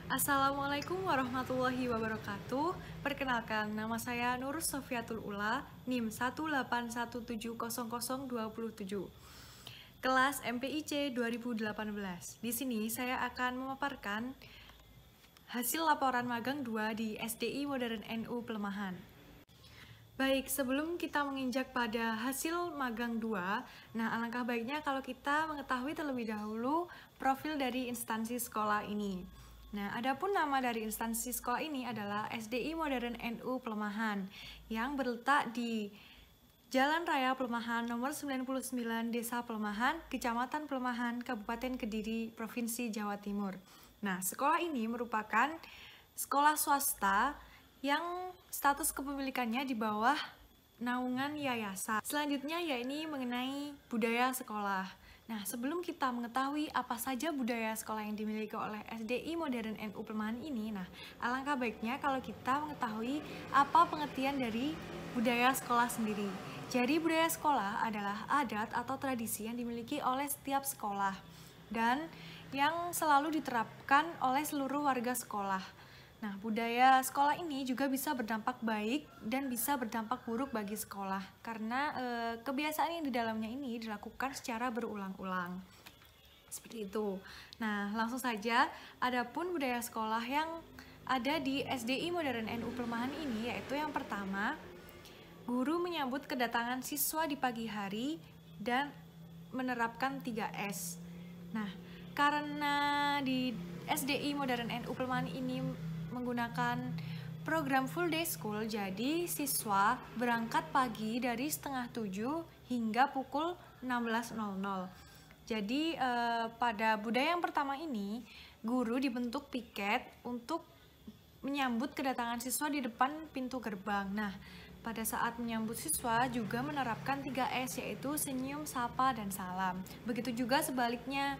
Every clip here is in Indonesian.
Assalamualaikum warahmatullahi wabarakatuh. Perkenalkan, nama saya Nur Sofiatul Ula, NIM 181700027. Kelas MPIC 2018. Di sini saya akan memaparkan hasil laporan magang 2 di SDI Modern NU Pelemahan. Baik, sebelum kita menginjak pada hasil magang 2, alangkah baiknya kalau kita mengetahui terlebih dahulu profil dari instansi sekolah ini. Adapun nama dari instansi sekolah ini adalah SDI Modern NU Pelemahan yang berletak di Jalan Raya Pelemahan nomor 99 Desa Pelemahan, Kecamatan Pelemahan, Kabupaten Kediri, Provinsi Jawa Timur. Sekolah ini merupakan sekolah swasta yang status kepemilikannya di bawah naungan yayasan. Selanjutnya yakni mengenai budaya sekolah. Sebelum kita mengetahui apa saja budaya sekolah yang dimiliki oleh SDI Modern NU Pelemahan ini, alangkah baiknya kalau kita mengetahui apa pengertian dari budaya sekolah sendiri. Jadi budaya sekolah adalah adat atau tradisi yang dimiliki oleh setiap sekolah dan yang selalu diterapkan oleh seluruh warga sekolah. Budaya sekolah ini juga bisa berdampak baik dan bisa berdampak buruk bagi sekolah karena kebiasaan yang di dalamnya ini dilakukan secara berulang-ulang. Seperti itu. Langsung saja, adapun budaya sekolah yang ada di SDI Modern NU Pelemahan ini yaitu yang pertama, guru menyambut kedatangan siswa di pagi hari dan menerapkan 3S. Karena di SDI Modern NU Pelemahan ini menggunakan program full day school, jadi siswa berangkat pagi dari setengah 7 hingga pukul 16.00. Jadi pada budaya yang pertama ini, guru dibentuk piket untuk menyambut kedatangan siswa di depan pintu gerbang. Pada saat menyambut siswa juga menerapkan 3S, yaitu senyum, sapa, dan salam. Begitu juga sebaliknya,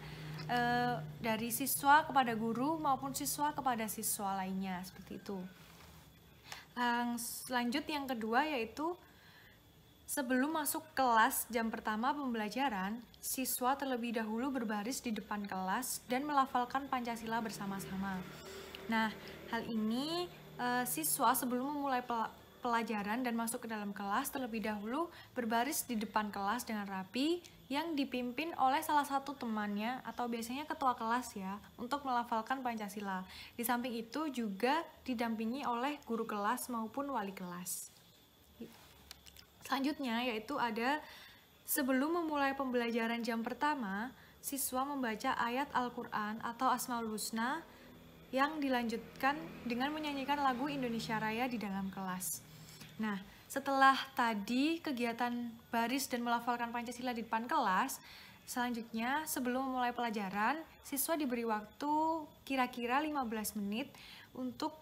dari siswa kepada guru maupun siswa kepada siswa lainnya, seperti itu. Lanjut yang kedua yaitu sebelum masuk kelas jam pertama pembelajaran, siswa terlebih dahulu berbaris di depan kelas dan melafalkan Pancasila bersama-sama. Hal ini siswa sebelum memulai pelajaran dan masuk ke dalam kelas terlebih dahulu berbaris di depan kelas dengan rapi yang dipimpin oleh salah satu temannya atau biasanya ketua kelas ya untuk melafalkan Pancasila. Di samping itu juga didampingi oleh guru kelas maupun wali kelas. Selanjutnya yaitu ada sebelum memulai pembelajaran jam pertama, siswa membaca ayat Al-Quran atau Asmaul Husna yang dilanjutkan dengan menyanyikan lagu Indonesia Raya di dalam kelas. Setelah tadi kegiatan baris dan melafalkan Pancasila di depan kelas, selanjutnya sebelum memulai pelajaran, siswa diberi waktu kira-kira 15 menit untuk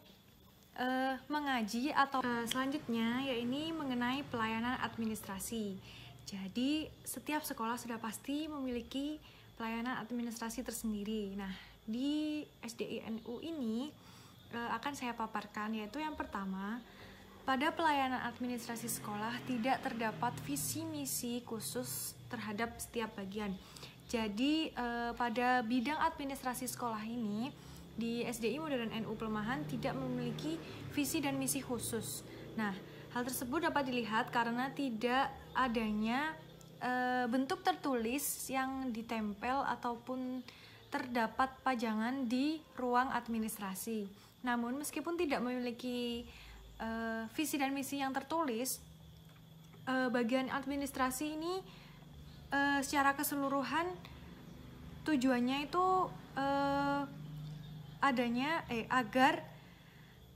mengaji atau selanjutnya yaitu mengenai pelayanan administrasi. Jadi setiap sekolah sudah pasti memiliki pelayanan administrasi tersendiri. Di SDI NU ini akan saya paparkan yaitu yang pertama, pada pelayanan administrasi sekolah tidak terdapat visi misi khusus terhadap setiap bagian. Jadi pada bidang administrasi sekolah ini di SDI Modern NU Pelemahan tidak memiliki visi dan misi khusus. Hal tersebut dapat dilihat karena tidak adanya bentuk tertulis yang ditempel ataupun terdapat pajangan di ruang administrasi. Namun meskipun tidak memiliki visi dan misi yang tertulis, bagian administrasi ini secara keseluruhan tujuannya itu agar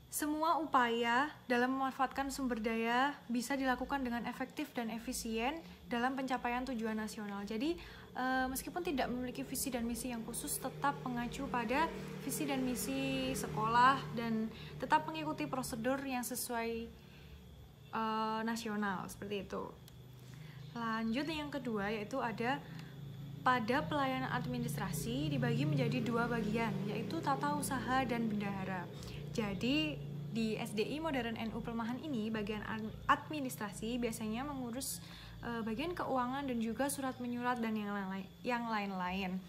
semua upaya dalam memanfaatkan sumber daya bisa dilakukan dengan efektif dan efisien dalam pencapaian tujuan nasional. Jadi meskipun tidak memiliki visi dan misi yang khusus, tetap mengacu pada visi dan misi sekolah dan tetap mengikuti prosedur yang sesuai nasional, seperti itu. Lanjut yang kedua yaitu ada pada pelayanan administrasi dibagi menjadi 2 bagian, yaitu tata usaha dan bendahara. Jadi di SDI Modern NU Pelemahan ini bagian administrasi biasanya mengurus bagian keuangan dan juga surat menyurat dan yang lain-lain.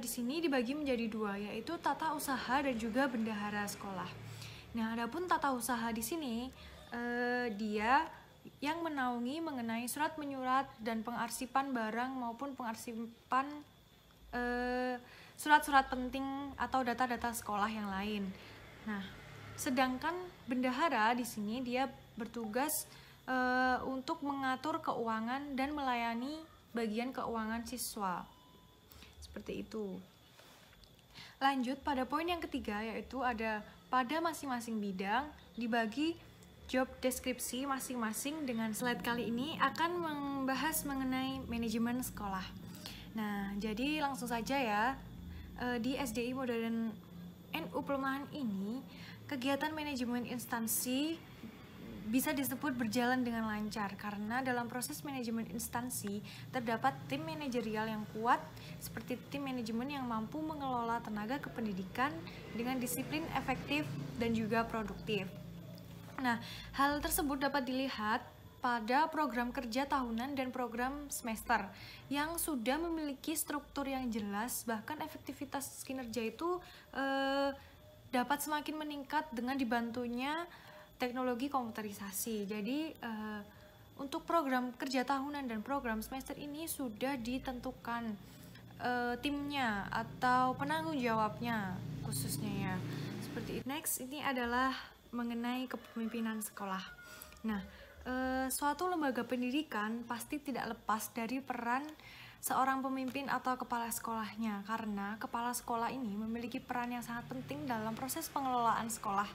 Di sini dibagi menjadi dua, yaitu tata usaha dan juga bendahara sekolah. Nah, adapun tata usaha di sini dia yang menaungi mengenai surat menyurat dan pengarsipan barang maupun pengarsipan surat-surat penting atau data-data sekolah yang lain. Nah, sedangkan bendahara di sini dia bertugas untuk mengatur keuangan dan melayani bagian keuangan siswa. Seperti itu. Lanjut pada poin yang ketiga, yaitu ada pada masing-masing bidang dibagi job deskripsi masing-masing. Dengan slide kali ini akan membahas mengenai manajemen sekolah. Nah, jadi langsung saja ya, di SDI Modern NU Pelemahan ini, kegiatan manajemen instansi bisa disebut berjalan dengan lancar karena dalam proses manajemen instansi terdapat tim manajerial yang kuat seperti tim manajemen yang mampu mengelola tenaga kependidikan dengan disiplin efektif dan juga produktif. Nah, hal tersebut dapat dilihat pada program kerja tahunan dan program semester yang sudah memiliki struktur yang jelas, bahkan efektivitas kinerja itu dapat semakin meningkat dengan dibantunya teknologi komputerisasi. Jadi untuk program kerja tahunan dan program semester ini sudah ditentukan timnya atau penanggung jawabnya khususnya ya. Seperti itu. Next, ini adalah mengenai kepemimpinan sekolah. Nah, suatu lembaga pendidikan pasti tidak lepas dari peran seorang pemimpin atau kepala sekolahnya, karena kepala sekolah ini memiliki peran yang sangat penting dalam proses pengelolaan sekolah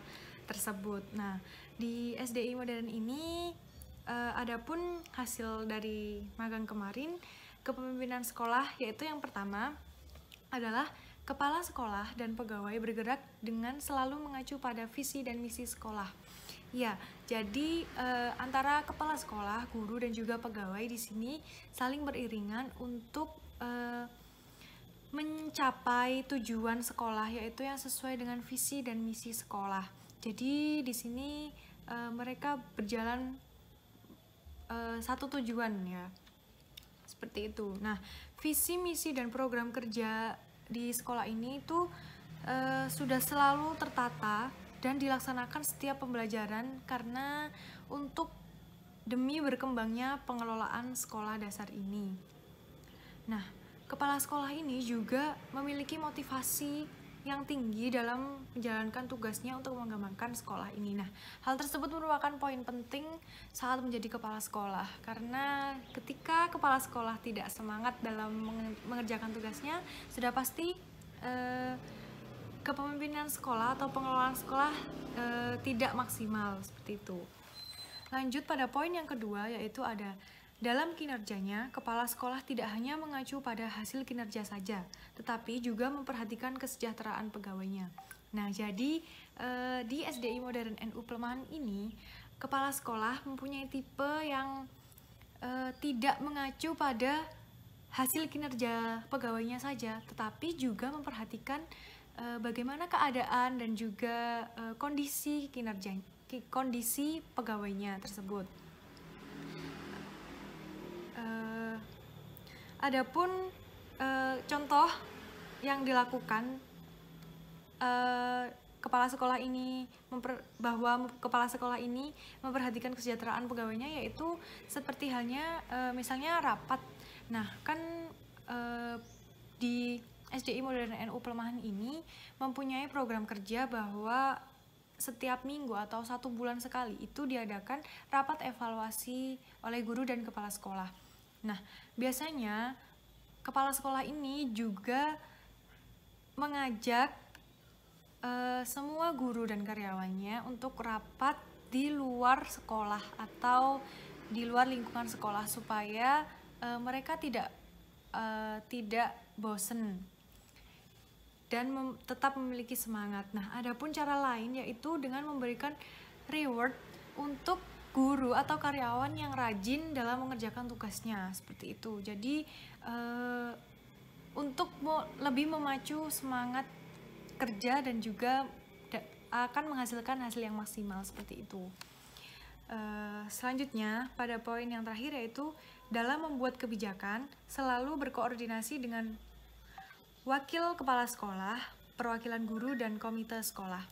tersebut. Nah, di SDI Modern ini adapun hasil dari magang kemarin kepemimpinan sekolah, yaitu yang pertama adalah kepala sekolah dan pegawai bergerak dengan selalu mengacu pada visi dan misi sekolah. Ya, jadi antara kepala sekolah, guru dan juga pegawai di sini saling beriringan untuk mencapai tujuan sekolah, yaitu yang sesuai dengan visi dan misi sekolah. Jadi di sini mereka berjalan satu tujuan ya, seperti itu. Nah, visi, misi dan program kerja di sekolah ini itu sudah selalu tertata dan dilaksanakan setiap pembelajaran karena untuk demi berkembangnya pengelolaan sekolah dasar ini. Nah, kepala sekolah ini juga memiliki motivasi yang tinggi dalam menjalankan tugasnya untuk mengembangkan sekolah ini. Nah, hal tersebut merupakan poin penting saat menjadi kepala sekolah, karena ketika kepala sekolah tidak semangat dalam mengerjakan tugasnya, sudah pasti kepemimpinan sekolah atau pengelolaan sekolah tidak maksimal, seperti itu. Lanjut pada poin yang kedua, yaitu ada dalam kinerjanya, kepala sekolah tidak hanya mengacu pada hasil kinerja saja, tetapi juga memperhatikan kesejahteraan pegawainya. Nah, jadi di SDI Modern NU Pelemahan ini, kepala sekolah mempunyai tipe yang tidak mengacu pada hasil kinerja pegawainya saja, tetapi juga memperhatikan bagaimana keadaan dan juga kondisi kinerja, kondisi pegawainya tersebut. Adapun contoh yang dilakukan kepala sekolah ini bahwa kepala sekolah ini memperhatikan kesejahteraan pegawainya, yaitu seperti halnya misalnya rapat. Nah, kan di SDI Modern NU Pelemahan ini mempunyai program kerja bahwa setiap minggu atau 1 bulan sekali itu diadakan rapat evaluasi oleh guru dan kepala sekolah. Nah, biasanya kepala sekolah ini juga mengajak semua guru dan karyawannya untuk rapat di luar sekolah atau di luar lingkungan sekolah supaya mereka tidak bosen dan tetap memiliki semangat. Nah, adapun cara lain yaitu dengan memberikan reward untuk guru atau karyawan yang rajin dalam mengerjakan tugasnya, seperti itu. Jadi untuk lebih memacu semangat kerja dan juga akan menghasilkan hasil yang maksimal, seperti itu. Selanjutnya pada poin yang terakhir, yaitu dalam membuat kebijakan selalu berkoordinasi dengan wakil kepala sekolah, perwakilan guru, dan komite sekolah.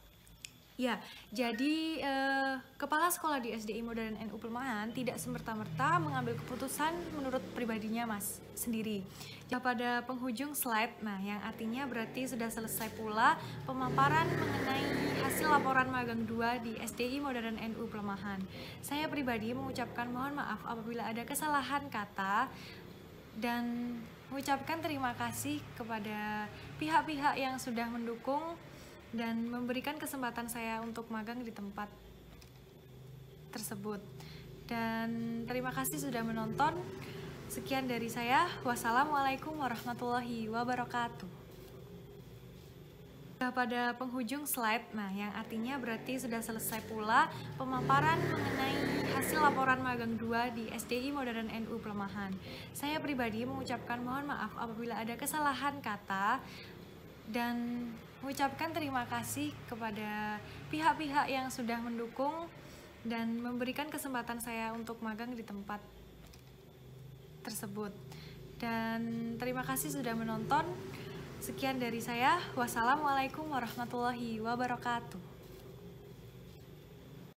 Ya, jadi kepala sekolah di SDI Modern NU Pelemahan tidak semerta-merta mengambil keputusan menurut pribadinya Mas sendiri. Pada penghujung slide, nah yang artinya berarti sudah selesai pula pemaparan mengenai hasil laporan magang 2 di SDI Modern NU Pelemahan. Saya pribadi mengucapkan mohon maaf apabila ada kesalahan kata dan mengucapkan terima kasih kepada pihak-pihak yang sudah mendukung dan memberikan kesempatan saya untuk magang di tempat tersebut. Dan terima kasih sudah menonton. Sekian dari saya. Wassalamualaikum warahmatullahi wabarakatuh. Pada penghujung slide, nah yang artinya berarti sudah selesai pula pemaparan mengenai hasil laporan magang 2 di SDI Modern NU Pelemahan. Saya pribadi mengucapkan mohon maaf apabila ada kesalahan kata dan mengucapkan terima kasih kepada pihak-pihak yang sudah mendukung dan memberikan kesempatan saya untuk magang di tempat tersebut. Dan terima kasih sudah menonton. Sekian dari saya. Wassalamualaikum warahmatullahi wabarakatuh.